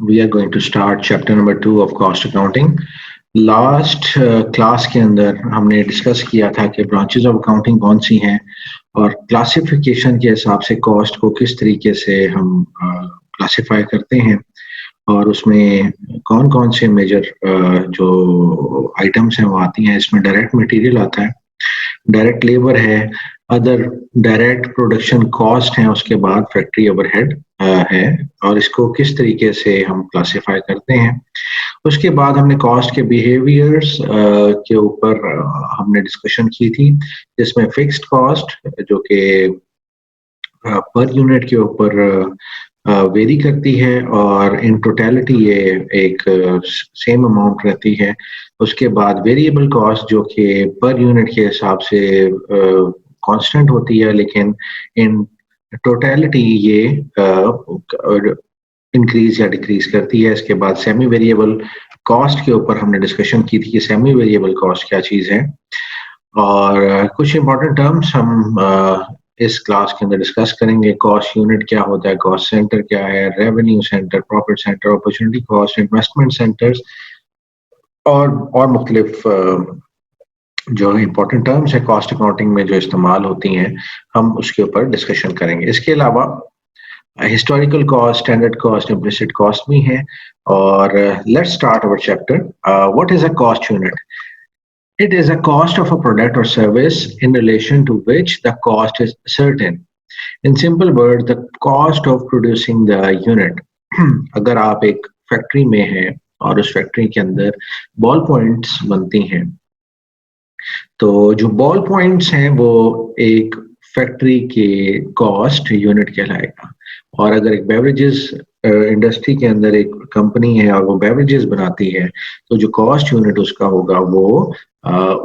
we are going to start chapter number 2 of cost accounting. Last class के अंदर हमने discuss किया था कि ब्रांचेस ऑफ अकाउंटिंग कौन सी हैं और क्लासिफिकेशन के हिसाब से कॉस्ट को किस तरीके से हम क्लासिफाई करते हैं और उसमें कौन कौन से मेजर जो आइटम्स हैं वो आती हैं। इसमें डायरेक्ट मटेरियल आता है, डायरेक्ट लेबर है, अदर डायरेक्ट प्रोडक्शन कॉस्ट है, उसके बाद फैक्ट्री ओवरहेड है और इसको किस तरीके से हम क्लासिफाई करते हैं। उसके बाद हमने कॉस्ट के बिहेवियर्स के ऊपर हमने डिस्कशन की थी, जिसमें फिक्स्ड कॉस्ट जो कि पर यूनिट के ऊपर वेरी करती है और इन टोटलिटी ये एक सेम अमाउंट रहती है। उसके बाद वेरिएबल कॉस्ट जो कि पर यूनिट के हिसाब से कांस्टेंट होती है, लेकिन इन टोटलिटी ये इंक्रीज या डिक्रीज करती है। इसके बाद सेमी वेरिएबल कॉस्ट के ऊपर हमने डिस्कशन की थी कि सेमी वेरिएबल कॉस्ट क्या चीज़ है और कुछ इंपॉर्टेंट टर्म्स हम इस क्लास के अंदर डिस्कस करेंगे। कॉस्ट यूनिट क्या होता है, कॉस्ट सेंटर क्या है, revenue centre, profit centre, opportunity cost, investment centres और मुख्तलिफ जो इम्पोर्टेंट टर्म्स है कॉस्ट अकाउंटिंग में जो इस्तेमाल होती हैं, हम उसके ऊपर डिस्कशन करेंगे। इसके अलावा historical cost, standard cost, implicit cost भी हैं। और let's start our chapter. What is a cost unit? It is a cost of a product or service in relation to which the cost is certain. In simple words, the cost of producing the unit. अगर आप एक factory में हैं और उस factory के अंदर ball points बनती हैं, तो जो बॉल पॉइंट्स हैं वो एक फैक्ट्री के कॉस्ट यूनिट कहलाएगा। और अगर एक बेवरेजेस इंडस्ट्री के अंदर एक कंपनी है और वो बेवरेजेस बनाती है, तो जो कॉस्ट यूनिट उसका होगा वो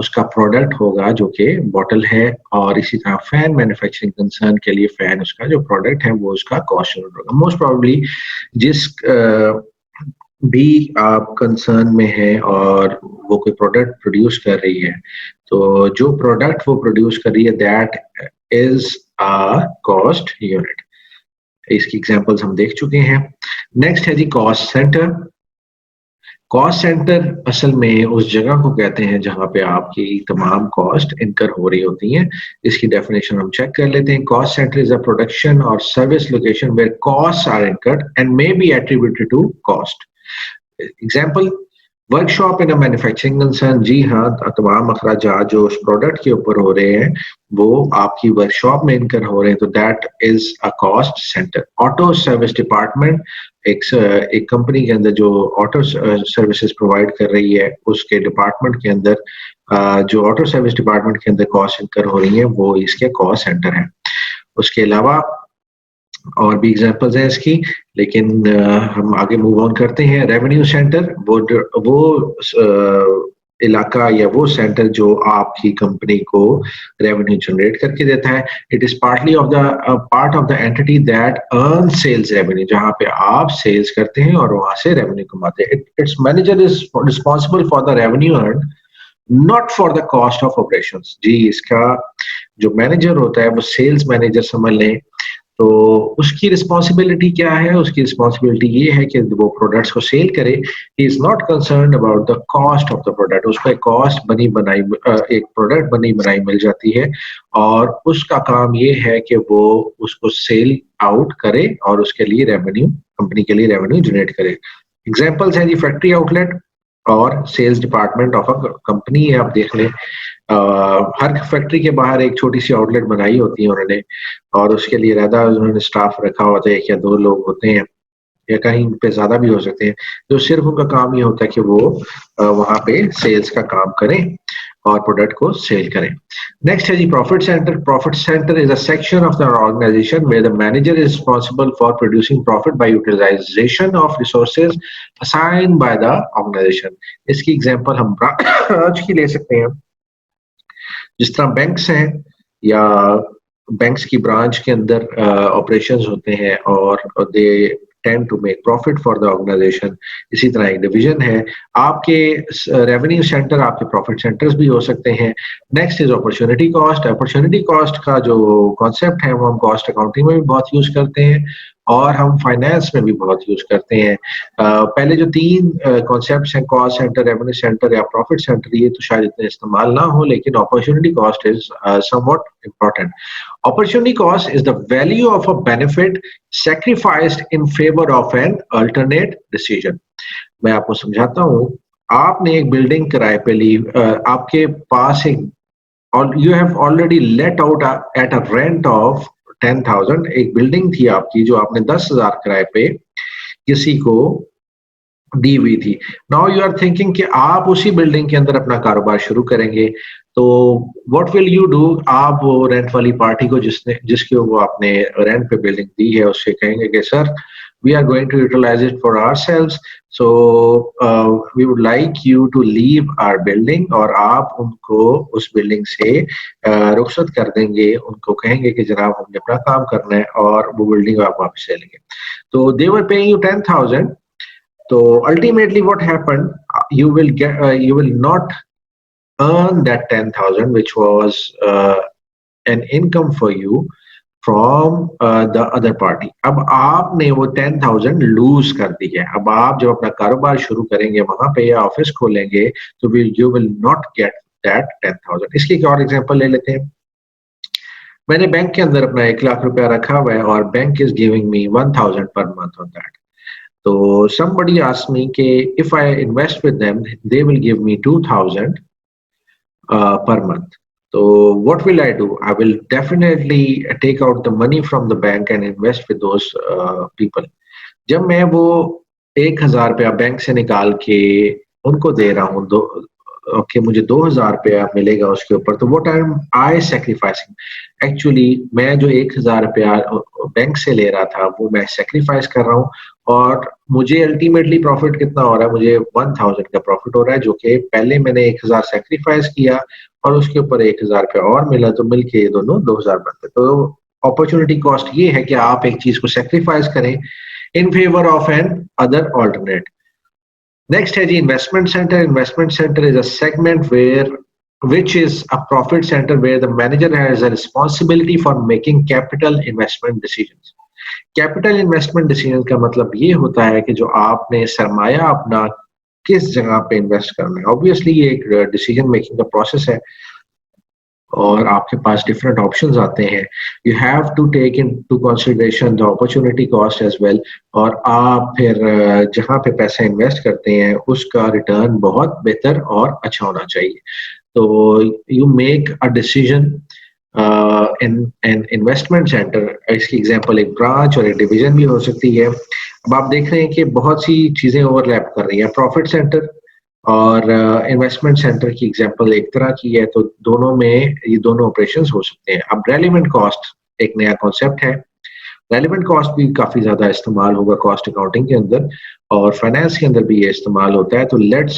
उसका प्रोडक्ट होगा जो कि बॉटल है। और इसी तरह फैन मैन्युफैक्चरिंग कंसर्न के लिए फैन उसका जो प्रोडक्ट है वो उसका कॉस्ट यूनिट होगा। मोस्ट प्रोबेबली जिस भी आप कंसर्न में है और वो कोई प्रोडक्ट प्रोड्यूस कर रही है, तो जो प्रोडक्ट वो प्रोड्यूस कर रही है that is a cost unit. इसकी एग्जांपल्स हम देख चुके हैं। नेक्स्ट है जी कॉस्ट सेंटर। कॉस्ट सेंटर असल में उस जगह को कहते हैं जहां पे आपकी तमाम कॉस्ट इनकर हो रही होती हैं। इसकी डेफिनेशन हम चेक कर लेते हैं। Cost centre is a production और service location where cost are incurred and may be attributed to cost. Example, workshop in a manufacturing concern. जी हाँ, तमाम अखराजात जो उस प्रोडक्ट के ऊपर हो रहे हैं वो आपकी वर्कशॉप में इनकर हो रहे हैं, तो that is a cost centre. Auto service department, एक कंपनी के अंदर जो ऑटो सर्विसेज प्रोवाइड कर रही है उसके डिपार्टमेंट के अंदर जो ऑटो सर्विस डिपार्टमेंट के अंदर कॉस्ट इनकर हो रही है वो इसके कॉस्ट सेंटर है। उसके अलावा और भी एग्जांपल्स हैं इसकी, लेकिन हम आगे मूव ऑन करते हैं। रेवेन्यू सेंटर, वो इलाका या वो सेंटर जो आपकी कंपनी को रेवेन्यू जनरेट करके देता है। It is partly of the part of the entity that earn sales revenue, जहां पे आप सेल्स करते हैं और वहां से रेवेन्यू कमाते हैं। Its manager is responsible for the revenue earn, not for the cost of operations. जी, इसका जो मैनेजर होता है वो सेल्स मैनेजर समझ लें, तो उसकी रिस्पॉन्सिबिलिटी क्या है? उसकी रिस्पॉन्सिबिलिटी ये है कि वो प्रोडक्ट्स को सेल करे। He is not concerned about the cost of the product. उसको एक कॉस्ट बनी बनाई एक प्रोडक्ट बनी बनाई मिल जाती है और उसका काम ये है कि वो उसको सेल आउट करे और उसके लिए रेवेन्यू, कंपनी के लिए रेवेन्यू जनरेट करे। एग्जाम्पल्स हैं जी फैक्ट्री आउटलेट और sales department of a company है। आप देख लें, हर फैक्ट्री के बाहर एक छोटी सी आउटलेट बनाई होती है उन्होंने, और उसके लिए रहता उन्होंने स्टाफ रखा होता है, एक या दो लोग होते हैं या कहीं पे ज्यादा भी हो सकते हैं, जो सिर्फ उनका काम ये होता है कि वो वहां पे सेल्स का काम करें और प्रोडक्ट को सेल करें। नेक्स्ट है जी profit centre. Profit centre is a section of the organisation where the manager is responsible for producing profit by utilisation of resources assigned by the organisation. इसकी एग्जांपल हम ब्रांच की ले सकते हैं। जिस तरह बैंक्स हैं या बैंक्स की ब्रांच के अंदर ऑपरेशंस होते हैं और they tend to make profit for the organisation, इसी तरह एक डिवीजन है। आपके रेवेन्यू सेंटर आपके प्रॉफिट सेंटर्स भी हो सकते हैं। Next is opportunity cost. Opportunity cost का जो कॉन्सेप्ट है वो हम कॉस्ट अकाउंटिंग में भी बहुत यूज करते हैं और हम फाइनेंस में भी बहुत यूज करते हैं। पहले जो तीन कॉन्सेप्ट्स हैं, कॉस्ट सेंटर, रेवेन्यू सेंटर या प्रॉफिट सेंटर, ये तो शायद इतने इस्तेमाल ना हो, लेकिन opportunity cost is somewhat important. Opportunity cost is the value of a benefit sacrificed in favor of an alternate decision. मैं आपको समझाता हूँ। आपने एक बिल्डिंग किराए पे ली, आपके पास एक, और you have already let out at a rent of 10,000, एक बिल्डिंग थी आपकी जो आपने 10,000 किराए पे किसी को दी हुई थी। नाउ यू आर थिंकिंग कि आप उसी बिल्डिंग के अंदर अपना कारोबार शुरू करेंगे, तो व्हाट विल यू डू? आप वो रेंट वाली पार्टी को जिसके वो आपने रेंट पे बिल्डिंग दी है उससे कहेंगे कि sir, we are going to utilise it for ourselves, so we would like you to leave our building, और आप उनको उस बिल्डिंग से रुखसत कर देंगे, उनको कहेंगे कि जनाब हमने अपना काम करना है, और वो बिल्डिंग आप वापस ले लेंगे। तो they were paying you 10,000. So ultimately, what happened? You will not earn that 10,000, which was an income for you from the other party. अब आपने वो 10,000 लूज कर दी है। अब आप जब अपना कारोबार शुरू करेंगे, वहां पे या ऑफिस खोलेंगे, तो you will not get that 10,000. इसकी एक और एग्जांपल ले लेते हैं। मैंने बैंक के अंदर अपना 1 लाख रुपया रखा हुआ है, और bank is giving me 1,000 per month on that. So somebody asked me कि if I invest with them, they will give me 2,000 per month. So what will I do? I will definitely take out the money from the bank and invest with those people. जब मैं वो 1,000 रुपया bank से निकाल के उनको दे रहा हूँ, कि मुझे 2,000 रुपया मिलेगा उसके ऊपर, तो what am I sacrificing? Actually मैं जो 1,000 रुपया बैंक से ले रहा था, वो मैं सेक्रीफाइस कर रहा हूँ, और मुझे अल्टीमेटली प्रॉफिट कितना हो रहा है? मुझे 1,000 का प्रॉफिट हो रहा है, जो कि पहले मैंने 1,000 सेक्रीफाइस किया और उसके ऊपर 1,000 रुपया और मिला, तो मिलके ये दोनों 2,000 बनते। तो अपॉर्चुनिटी कॉस्ट ये है कि आप एक चीज को सेक्रीफाइस करें in favour of an other alternate. Next है जी investment centre. Investment centre is a segment where which is a profit center where the manager has a responsibility for making capital investment decisions. Capital investment decision का मतलब ये होता है कि जो आपने सरमाया अपना किस जगह पे इन्वेस्ट करना है। ऑब्वियसली ये एक डिसीजन मेकिंग का प्रोसेस है, और आपके पास डिफरेंट ऑप्शंस आते हैं। You have to take into consideration the opportunity cost as well, और आप फिर जहाँ पे पैसा इन्वेस्ट करते हैं उसका रिटर्न बहुत बेहतर और अच्छा होना चाहिए। तो you make a decision in an investment centre. इसकी एग्जांपल एक ब्रांच और एक डिवीजन भी हो सकती है। अब आप देख रहे हैं कि बहुत सी चीजें ओवरलैप कर रही हैं। प्रॉफिट सेंटर और इन्वेस्टमेंट सेंटर की एग्जांपल एक तरह की है, तो दोनों में ये दोनों ऑपरेशंस हो सकते हैं। अब रेलेवेंट कॉस्ट एक नया कॉन्सेप्ट है। रेलेवेंट कॉस्ट भी काफी ज्यादा इस्तेमाल होगा कॉस्ट अकाउंटिंग के अंदर, और फाइनेंस के अंदर भी ये इस्तेमाल होता है। तो let's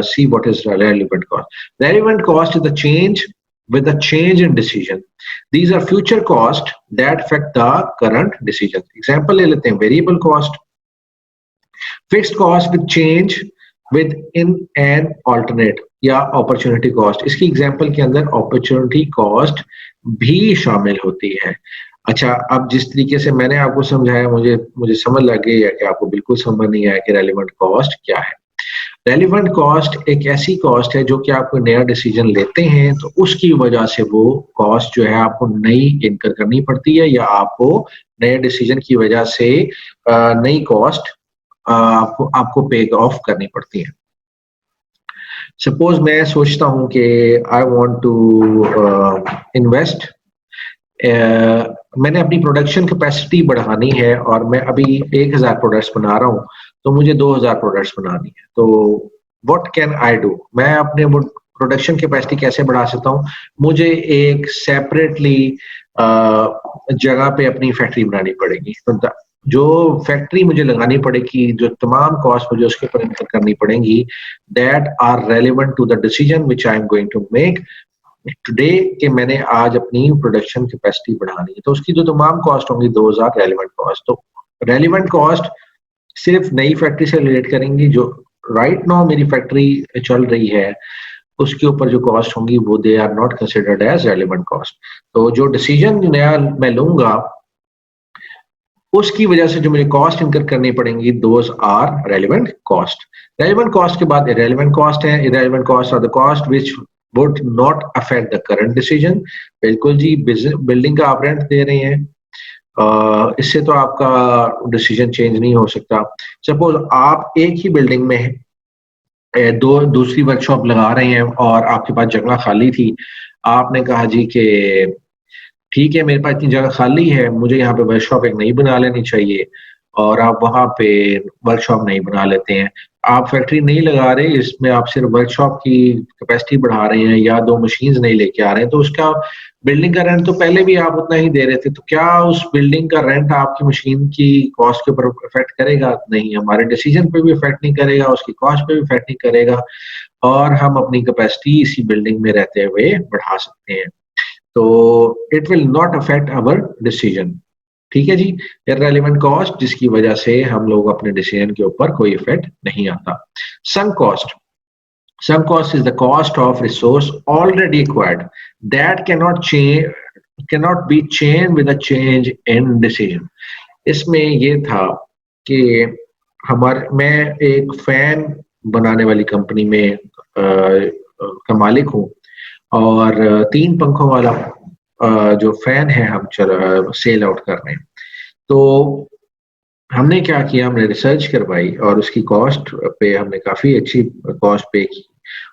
see what is relevant cost. Relevant cost is the change with a change in decision. These are future costs that affect the current decision. Example ले लेते हैं, variable cost, fixed cost with change within an alternate, या opportunity cost. इसकी example के अंदर opportunity cost भी शामिल होती है। अच्छा, अब जिस तरीके से मैंने आपको समझाया, मुझे समझ लग गई है कि आपको बिल्कुल समझ नहीं आया कि रेलेवेंट कॉस्ट क्या है। रेलिवेंट कॉस्ट एक ऐसी कॉस्ट है जो कि आप कोई नया डिसीजन लेते हैं, तो उसकी वजह से वो कॉस्ट जो है आपको नई इनकर करनी पड़ती है, या आपको नए डिसीजन की वजह से नई कॉस्ट आपको पे ऑफ करनी पड़ती है। सपोज मैं सोचता हूं कि आई वांट टू इन्वेस्ट, मैंने अपनी प्रोडक्शन कैपेसिटी बढ़ानी है, और मैं अभी 1,000 प्रोडक्ट्स बना रहा हूं, तो मुझे 2,000 प्रोडक्ट्स बनानी है। तो व्हाट कैन आई डू? मैं अपने प्रोडक्शन कैपेसिटी कैसे बढ़ा सकता हूँ? मुझे एक सेपरेटली जगह पे अपनी फैक्ट्री बनानी पड़ेगी। तो जो फैक्ट्री मुझे लगानी पड़ेगी, जो तमाम कॉस्ट मुझे उसके ऊपर इनकर करनी पड़ेंगी, that are relevant to the decision which I am going to make today, कि मैंने आज अपनी प्रोडक्शन कैपेसिटी बढ़ानी है। तो उसकी जो तमाम कॉस्ट होंगी, 2,000 रेलेवेंट कॉस्ट। तो रेलेवेंट कॉस्ट सिर्फ नई फैक्ट्री से रिलेट करेंगी। जो राइट नाउ मेरी फैक्ट्री चल रही है, उसके ऊपर जो कॉस्ट होंगी वो they are not considered as relevant cost. तो जो डिसीजन नया मैं लूंगा, उसकी वजह से जो मुझे कॉस्ट इनकर करनी पड़ेंगी, those are relevant cost. Relevant cost के बाद इरेलीवेंट कॉस्ट है। Irrelevant cost are the cost which would not affect the current decision. बिल्कुल जी, बिल्डिंग का आप रेंट दे रहे हैं, इससे तो आपका डिसीजन चेंज नहीं हो सकता। सपोज आप एक ही बिल्डिंग में दो दूसरी वर्कशॉप लगा रहे हैं और आपके पास जगह खाली थी। आपने कहा जी कि ठीक है, मेरे पास इतनी जगह खाली है, मुझे यहाँ पे वर्कशॉप एक नई बना लेनी चाहिए, और आप वहाँ पे वर्कशॉप नहीं बना लेते हैं। आप फैक्ट्री नहीं लगा रहे, इसमें आप सिर्फ वर्कशॉप की कैपेसिटी बढ़ा रहे हैं या 2 मशीन्स नहीं लेके आ रहे हैं, तो उसका बिल्डिंग का रेंट तो पहले भी आप उतना ही दे रहे थे, तो क्या उस बिल्डिंग का रेंट आपकी मशीन की कॉस्ट के ऊपर इफेक्ट करेगा? नहीं, हमारे डिसीजन पे भी इफेक्ट नहीं करेगा, उसकी कॉस्ट पे भी इफेक्ट नहीं करेगा, और हम अपनी कैपेसिटी इसी बिल्डिंग में रहते हुए बढ़ा सकते हैं। तो it will not affect our decision. ठीक है जी, इररेलेवेंट कॉस्ट जिसकी वजह से हम लोग अपने डिसीजन के ऊपर कोई इफेक्ट नहीं आता। Sunk cost, sunk cost is the cost of resource already acquired that cannot be changed with a change in decision। इसमें ये था कि मैं एक फैन बनाने वाली कंपनी में का मालिक हूँ, और 3 पंखों वाला जो फैन है हम सेल आउट कर रहे हैं। तो हमने क्या किया, हमने रिसर्च करवाई और उसकी कॉस्ट पे हमने काफी अच्छी कॉस्ट पे की,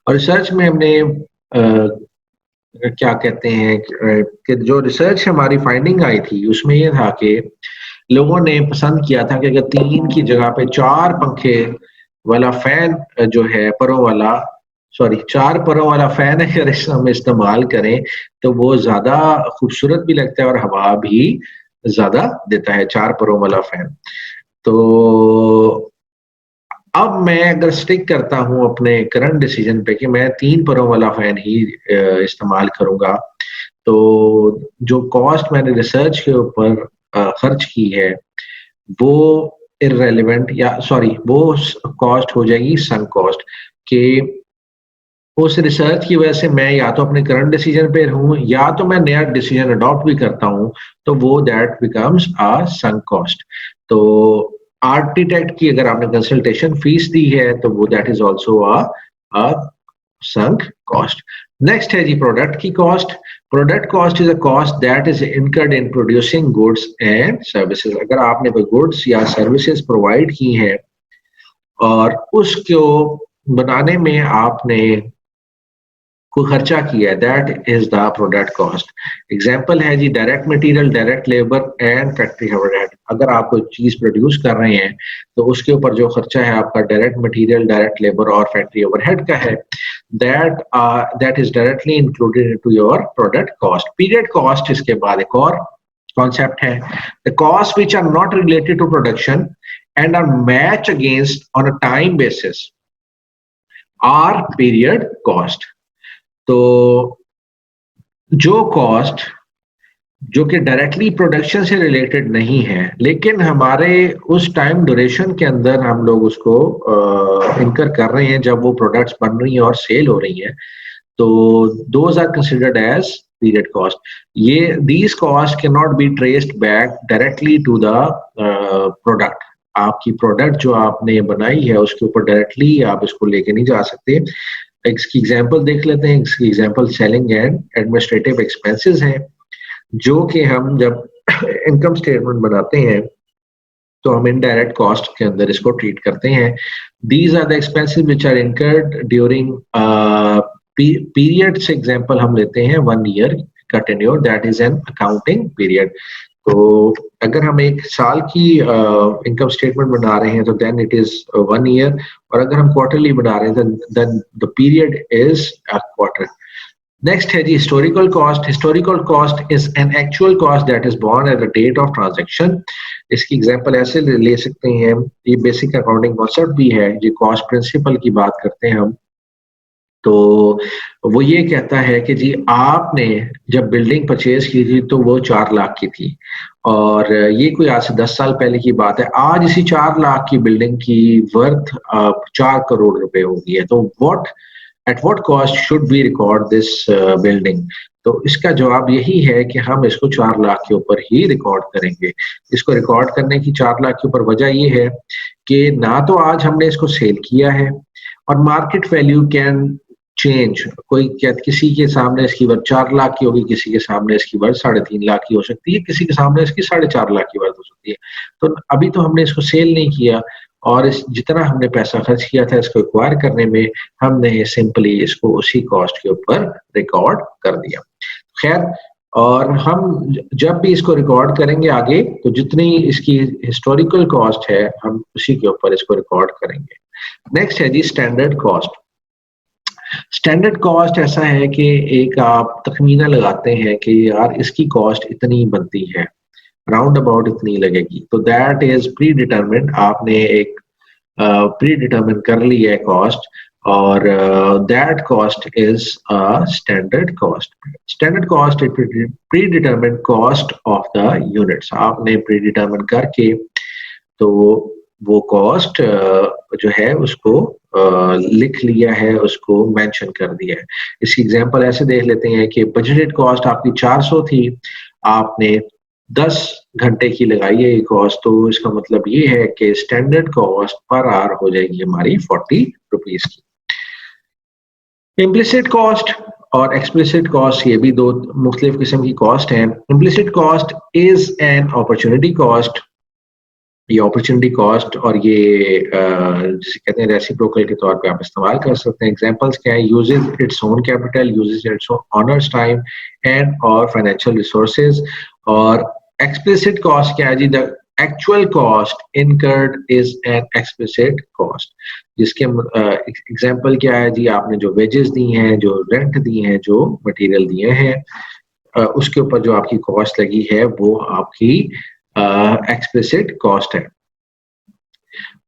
और रिसर्च में हमने क्या कहते हैं कि जो रिसर्च हमारी फाइंडिंग आई थी उसमें ये था कि लोगों ने पसंद किया था कि अगर 3 की जगह पे 4 पंखे वाला फैन जो है परों वाला, सॉरी 4 परों वाला फैन अगर हम इस्तेमाल करें तो वो ज्यादा खूबसूरत भी लगता है और हवा भी ज्यादा देता है, 4 परों वाला फैन। तो अब मैं अगर स्टिक करता हूं अपने करंट डिसीजन पे कि मैं 3 परों वाला फैन ही इस्तेमाल करूंगा, तो जो कॉस्ट मैंने रिसर्च के ऊपर खर्च की है वो इररेलेवेंट, या सॉरी वो कॉस्ट हो जाएगी संक कॉस्ट, कि उस रिसर्च की वजह से मैं या तो अपने करंट डिसीजन पे हूं या तो मैं नया डिसीजन अडॉप्ट भी करता हूं, तो वो that becomes a sunk cost. तो आर्किटेक्ट की अगर आपने कंसल्टेशन फीस दी है तो वो that is also a sunk cost. Next है जी प्रोडक्ट की cost. Product cost is a cost that is incurred in producing goods and services. अगर आपने कोई गुड्स या सर्विसेज प्रोवाइड की है और उसको बनाने में आपने को खर्चा किया है, that is the product cost. Example है जी direct material, direct labour and factory overhead. अगर आप कोई चीज प्रोड्यूस कर रहे हैं तो उसके ऊपर जो खर्चा है आपका डायरेक्ट मटेरियल, डायरेक्ट लेबर और फैक्ट्री ओवरहेड का है, that is directly included into your product cost. Period cost इसके बाद एक और कॉन्सेप्ट है, the cost which are not related to production and are match against on a time basis are period cost. तो जो cost जो कि directly production से रिलेटेड नहीं है लेकिन हमारे उस टाइम ड्यूरेशन के अंदर हम लोग उसको इनकर कर रहे हैं जब वो प्रोडक्ट्स बन रही हैं और सेल हो रही हैं, तो those are considered as period cost. ये these cost can not be traced back directly to the product. आपकी प्रोडक्ट जो आपने बनाई है उसके ऊपर डायरेक्टली आप इसको लेके नहीं जा सकते। इसकी एग्जांपल देख लेते हैं। इसकी example selling and administrative expenses हैं, जो कि हम जब इनकम स्टेटमेंट बनाते हैं तो हम इनडायरेक्ट कॉस्ट के अंदर इसको ट्रीट करते हैं। These are the expenses which are incurred during period से एग्जांपल हम लेते हैं 1 ईयर का tenure, that is an accounting period. तो अगर हम 1 साल की इनकम स्टेटमेंट बना रहे हैं तो देन इट इज 1 ईयर, और अगर हम क्वार्टरली बना रहे हैं then the period is a quarter. Next है जी historical cost. Historical cost is an actual cost that is borne at the date of transaction. इसकी एग्जांपल ऐसे ले सकते हैं, ये बेसिक अकाउंटिंग कॉन्सेप्ट भी है, ये कॉस्ट प्रिंसिपल की बात करते हैं हम। तो वो ये कहता है कि जी आपने जब बिल्डिंग परचेज की थी तो वो 4 लाख की थी, और ये कोई आज से 10 साल पहले की बात है। आज इसी 4 लाख की बिल्डिंग की वर्थ 4 करोड़ रुपए हो गई है। तो at what cost should we record this building? तो इसका जवाब यही है कि हम इसको 4 लाख के ऊपर ही रिकॉर्ड करेंगे। इसको रिकॉर्ड करने की 4 लाख के ऊपर वजह ये है कि ना तो आज हमने इसको सेल किया है, और मार्केट वैल्यू कैन चेंज। कोई क्या किसी के सामने इसकी वर्थ 4 लाख की होगी, किसी के सामने इसकी वर्थ 3.5 लाख की हो सकती है, किसी के सामने इसकी 4.5 लाख की वर्थ हो सकती है। तो अभी तो हमने इसको सेल नहीं किया, और इस जितना हमने पैसा खर्च किया था इसको एक्वायर करने में, हमने सिंपली इसको उसी कॉस्ट के ऊपर रिकॉर्ड कर दिया। खैर, और हम जब भी इसको रिकॉर्ड करेंगे आगे, तो जितनी इसकी हिस्टोरिकल कॉस्ट है हम उसी के ऊपर इसको रिकॉर्ड करेंगे। नेक्स्ट है जी स्टैंडर्ड कॉस्ट। स्टैंडर्ड कॉस्ट ऐसा है कि एक आप तखमीना लगाते हैं कि यार इसकी कॉस्ट इतनी बनती है, राउंड अबाउट इतनी लगेगी, तो दैट इज प्री डिटरमिन्ड। आपने एक प्री डिटरमिन कर ली है कॉस्ट, और that cost is standard cost. Standard cost is pre determined cost of the units. आपने प्री डिटरमिन करके तो वो कॉस्ट जो है उसको लिख लिया है, उसको मेंशन कर दिया है। इसकी एग्जांपल ऐसे देख लेते हैं कि बजटेड कॉस्ट आपकी 400 थी, आपने 10 घंटे की लगाई है ये कॉस्ट, तो इसका मतलब ये है कि स्टैंडर्ड कॉस्ट पर आवर हो जाएगी हमारी 40 रुपीज की। इम्प्लिसिट कॉस्ट और एक्सप्लिसिट कॉस्ट, ये भी दो मुख्तलिफ किस्म की कॉस्ट हैं। Implicit cost is an opportunity cost. ये अपॉर्चुनिटी कॉस्ट और ये जिसे कहते हैं रेसिप्रोकल के तौर पे आप इस्तेमाल कर सकते हैं। एग्जांपल्स क्या है? Uses its own capital, uses its owners time and और फाइनेंशियल रिसोर्सेज। और एक्सप्लिसिट कॉस्ट क्या है जी? The actual cost incurred is an explicit cost, जिसके एग्जांपल क्या है जी? आपने जो वेजेस दी हैं, जो रेंट दी हैं, जो मटेरियल दिए हैं, उसके ऊपर जो आपकी कॉस्ट लगी है वो आपकी एक्सप्लिसिट कॉस्ट है।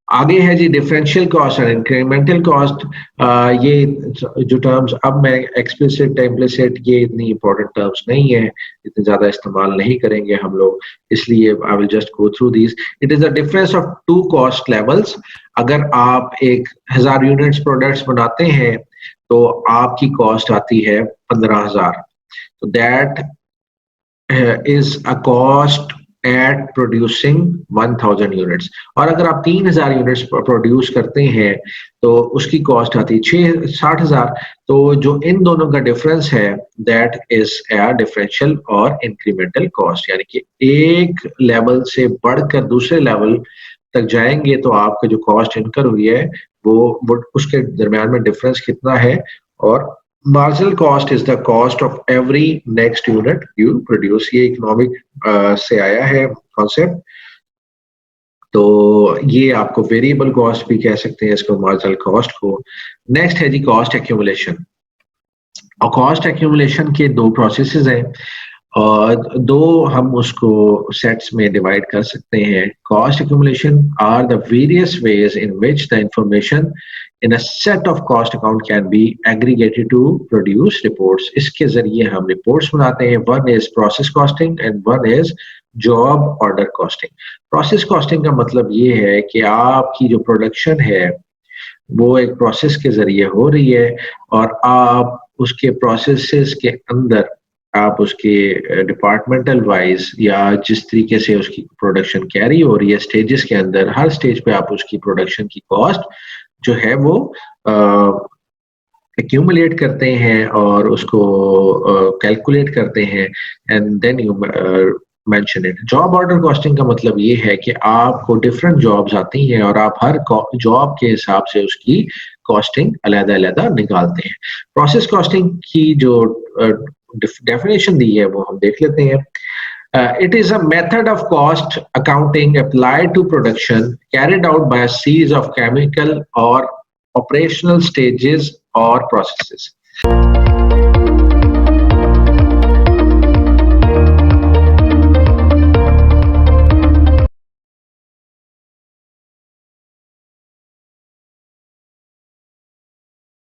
आगे है जी डिफरेंशियल कॉस्ट और इंक्रीमेंटल कॉस्ट। ये जो टर्म्स अब मैं एक्सप्लिसिट इम्प्लिसिट, ये इतनी इंपॉर्टेंट टर्म्स नहीं है, इतने ज्यादा इस्तेमाल नहीं करेंगे हम लोग, इसलिए I will just go through this. It is the difference of two cost levels. अगर आप 1000 यूनिट्स प्रोडक्ट्स बनाते हैं तो आपकी कॉस्ट आती है 15,000, तो that is a cost at producing 1000 units. और अगर आप 3000 यूनिट्स प्रोड्यूस करते हैं तो उसकी कॉस्ट आती है 60,000। तो जो इन दोनों का डिफरेंस है दैट इज ए डिफरेंशियल और इंक्रीमेंटल कॉस्ट, यानी कि एक लेवल से बढ़कर दूसरे लेवल तक जाएंगे तो आपका जो कॉस्ट इनकर हुई है वो उसके दरम्यान में डिफरेंस कितना है। और marginal cost is the cost of every next unit you produce. ये इकोनॉमिक से आया है कॉन्सेप्ट, तो ये आपको वेरिएबल कॉस्ट भी कह सकते हैं इसको, मार्जिनल कॉस्ट को। नेक्स्ट है जी कॉस्ट एक्यूमुलेशन। और कॉस्ट एक्यूमुलेशन के दो प्रोसेसेस हैं, और दो हम उसको सेट्स में डिवाइड कर सकते हैं। Cost accumulation are the various ways in which the information in a set of cost account can be aggregated to produce reports. इसके जरिए हम रिपोर्ट्स बनाते हैं। One is process costing and one is job order costing. Process costing का मतलब ये है कि आपकी जो प्रोडक्शन है वो एक प्रोसेस के जरिए हो रही है, और आप उसके प्रोसेसेस के अंदर आप उसके डिपार्टमेंटल वाइज या जिस तरीके से उसकी प्रोडक्शन कैरी हो रही है स्टेजेस के अंदर, हर स्टेज पे आप उसकी प्रोडक्शन की कॉस्ट जो है वो एक्यूमुलेट करते हैं और उसको कैलकुलेट करते हैं, and then you mention it. Job order costing का मतलब ये है कि आपको डिफरेंट जॉब्स आती हैं और आप हर जॉब के हिसाब से उसकी कॉस्टिंग अलग-अलग निकालते हैं। प्रोसेस कॉस्टिंग की जो डेफिनेशन दी है वो हम देख लेते हैं। It is a method of cost accounting applied to production carried out by a series of chemical or operational stages or processes.